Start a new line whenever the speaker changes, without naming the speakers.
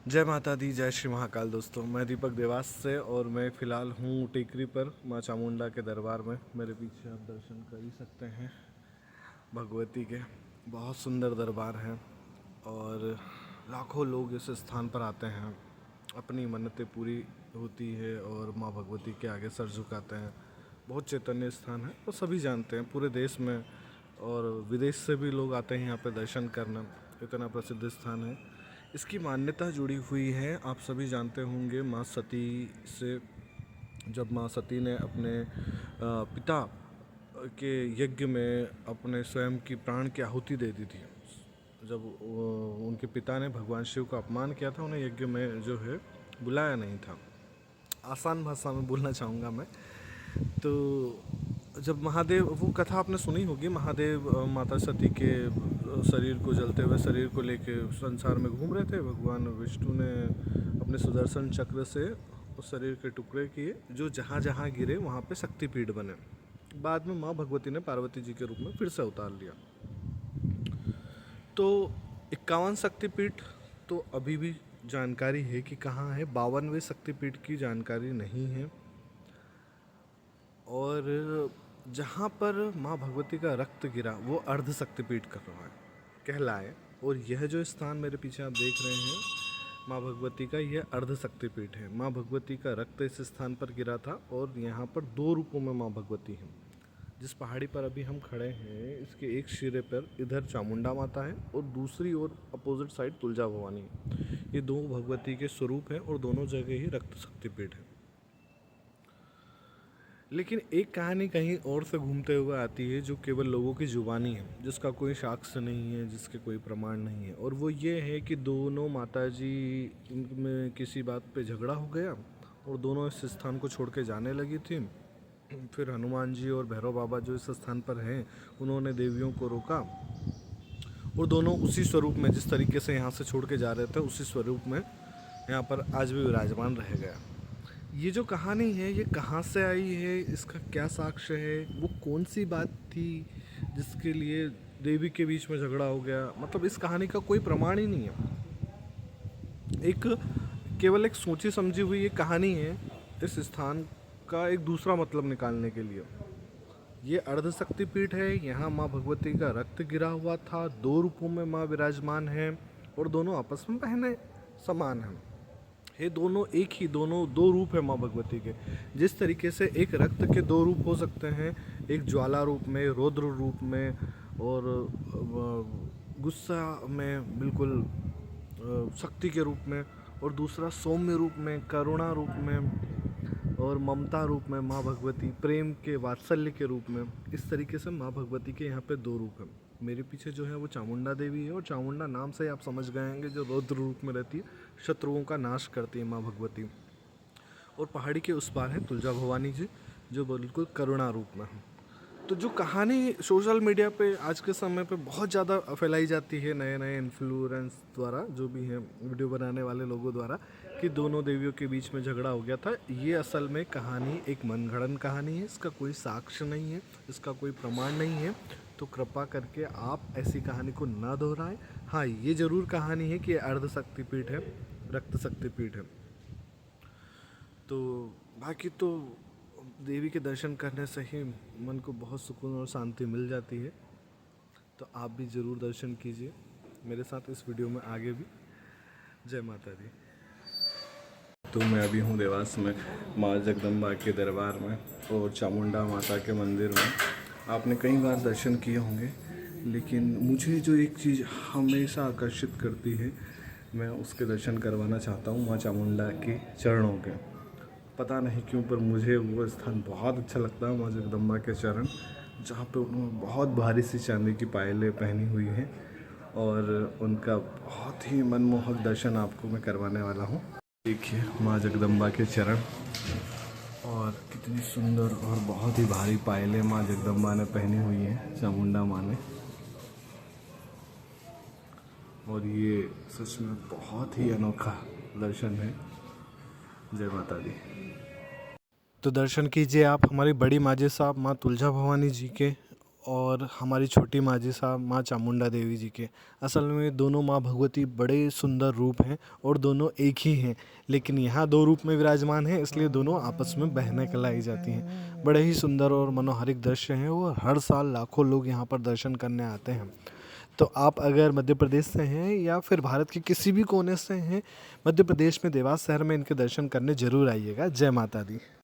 जय माता दी, जय श्री महाकाल। दोस्तों, मैं दीपक देवास से और मैं फ़िलहाल हूँ टेकरी पर माँ चामुंडा के दरबार में। मेरे पीछे आप दर्शन कर ही सकते हैं भगवती के। बहुत सुंदर दरबार है और लाखों लोग इस स्थान पर आते हैं, अपनी मन्नतें पूरी होती है और माँ भगवती के आगे सर झुकाते हैं। बहुत चैतन्य स्थान है और सभी जानते हैं पूरे देश में, और विदेश से भी लोग आते हैं यहाँ पे दर्शन करना। इतना प्रसिद्ध स्थान है। इसकी मान्यता जुड़ी हुई है, आप सभी जानते होंगे, माँ सती से। जब माँ सती ने अपने पिता के यज्ञ में अपने स्वयं की प्राण की आहुति दे दी थी, जब उनके पिता ने भगवान शिव का अपमान किया था, उन्हें यज्ञ में जो है बुलाया नहीं था। आसान भाषा में बोलना चाहूँगा मैं। तो जब महादेव, वो कथा आपने सुनी होगी, महादेव माता सती के शरीर को, जलते हुए शरीर को लेके संसार में घूम रहे थे। भगवान विष्णु ने अपने सुदर्शन चक्र से उस शरीर के टुकड़े किए, जो जहाँ जहाँ गिरे वहाँ पे शक्तिपीठ बने। बाद में माँ भगवती ने पार्वती जी के रूप में फिर से उतार लिया। तो 51 शक्तिपीठ तो अभी भी जानकारी है कि कहाँ है। 52वें शक्तिपीठ की जानकारी नहीं है। और जहाँ पर माँ भगवती का रक्त गिरा वो अर्ध शक्तिपीठ कहलाए। और यह जो स्थान मेरे पीछे आप देख रहे हैं माँ भगवती का, यह अर्ध शक्तिपीठ है। माँ भगवती का रक्त इस स्थान पर गिरा था और यहाँ पर दो रूपों में माँ भगवती हैं। जिस पहाड़ी पर अभी हम खड़े हैं, इसके एक सिरे पर इधर चामुंडा माता है और दूसरी ओर अपोजिट साइड तुलजा भवानी है। ये दो भगवती के स्वरूप हैं और दोनों जगह ही रक्त शक्तिपीठ है। लेकिन एक कहानी कहीं और से घूमते हुए आती है, जो केवल लोगों की जुबानी है, जिसका कोई साक्ष्य नहीं है, जिसके कोई प्रमाण नहीं है। और वो ये है कि दोनों माताजी में किसी बात पे झगड़ा हो गया और दोनों इस स्थान को छोड़ के जाने लगी थी। फिर हनुमान जी और भैरव बाबा जो इस स्थान पर हैं, उन्होंने देवियों को रोका और दोनों उसी स्वरूप में, जिस तरीके से यहाँ से छोड़ के जा रहे थे, उसी स्वरूप में यहाँ पर आज भी विराजमान रह गया। ये जो कहानी है, ये कहाँ से आई है, इसका क्या साक्ष्य है, वो कौन सी बात थी जिसके लिए देवी के बीच में झगड़ा हो गया, मतलब इस कहानी का कोई प्रमाण ही नहीं है। केवल एक सोची समझी हुई ये कहानी है इस स्थान का एक दूसरा मतलब निकालने के लिए। ये अर्ध शक्तिपीठ है, यहाँ माँ भगवती का रक्त गिरा हुआ था, दो रूपों में माँ विराजमान है और दोनों आपस में बहनें समान हैं। ये दोनों एक ही, दोनों दो रूप है माँ भगवती के। जिस तरीके से एक रक्त के दो रूप हो सकते हैं, एक ज्वाला रूप में, रौद्र रूप में और गुस्सा में बिल्कुल शक्ति के रूप में, और दूसरा सौम्य रूप में, करुणा रूप में और ममता रूप में, माँ भगवती प्रेम के, वात्सल्य के रूप में। इस तरीके से माँ भगवती के यहाँ पे दो रूप हैं। मेरे पीछे जो है वो चामुंडा देवी है, और चामुंडा नाम से ही आप समझ गए होंगे, जो रौद्र रूप में रहती है, शत्रुओं का नाश करती है माँ भगवती। और पहाड़ी के उस पार है तुलजा भवानी जी, जो बिल्कुल करुणा रूप में है। तो जो कहानी सोशल मीडिया पे आज के समय पे बहुत ज़्यादा फैलाई जाती है, नए नए इन्फ्लुएंस द्वारा, जो भी हैं वीडियो बनाने वाले लोगों द्वारा, कि दोनों देवियों के बीच में झगड़ा हो गया था, ये असल में कहानी एक मनगढ़ंत कहानी है। इसका कोई साक्ष्य नहीं है, इसका कोई प्रमाण नहीं है। तो कृपा करके आप ऐसी कहानी को ना दोहराएं। हाँ, ये ज़रूर कहानी है कि ये अर्ध शक्तिपीठ है, रक्त शक्तिपीठ है। तो बाकी तो देवी के दर्शन करने से ही मन को बहुत सुकून और शांति मिल जाती है। तो आप भी ज़रूर दर्शन कीजिए मेरे साथ इस वीडियो में आगे भी। जय माता दी। तो मैं अभी हूँ देवास में माँ जगदम्बा के दरबार में और चामुंडा माता के मंदिर में। आपने कई बार दर्शन किए होंगे, लेकिन मुझे जो एक चीज़ हमेशा आकर्षित करती है, मैं उसके दर्शन करवाना चाहता हूँ, माँ चामुंडा के चरणों के। पता नहीं क्यों, पर मुझे वो स्थान बहुत अच्छा लगता है, माँ जगदम्बा के चरण, जहाँ पे उन्होंने बहुत भारी सी चांदी की पायलें पहनी हुई हैं और उनका बहुत ही मनमोहक दर्शन आपको मैं करवाने वाला हूँ। देखिए माँ जगदम्बा के चरण, और कितनी सुंदर और बहुत ही भारी पायलें माँ जगदम्बा ने पहनी हुई हैं, चामुंडा माँ ने। और ये सच में बहुत ही अनोखा दर्शन है। जय माता दी। तो दर्शन कीजिए आप हमारी बड़ी माजे साहब माँ तुलजा भवानी जी के, और हमारी छोटी माँ जी साहब माँ चामुंडा देवी जी के। असल में दोनों माँ भगवती बड़े सुंदर रूप हैं और दोनों एक ही हैं, लेकिन यहाँ दो रूप में विराजमान हैं, इसलिए दोनों आपस में बहनें कहलाई जाती हैं। बड़े ही सुंदर और मनोहारिक दृश्य हैं और हर साल लाखों लोग यहाँ पर दर्शन करने आते हैं। तो आप अगर मध्य प्रदेश से हैं या फिर भारत के किसी भी कोने से हैं, मध्य प्रदेश में देवास शहर में इनके दर्शन करने ज़रूर आइएगा। जय माता दी।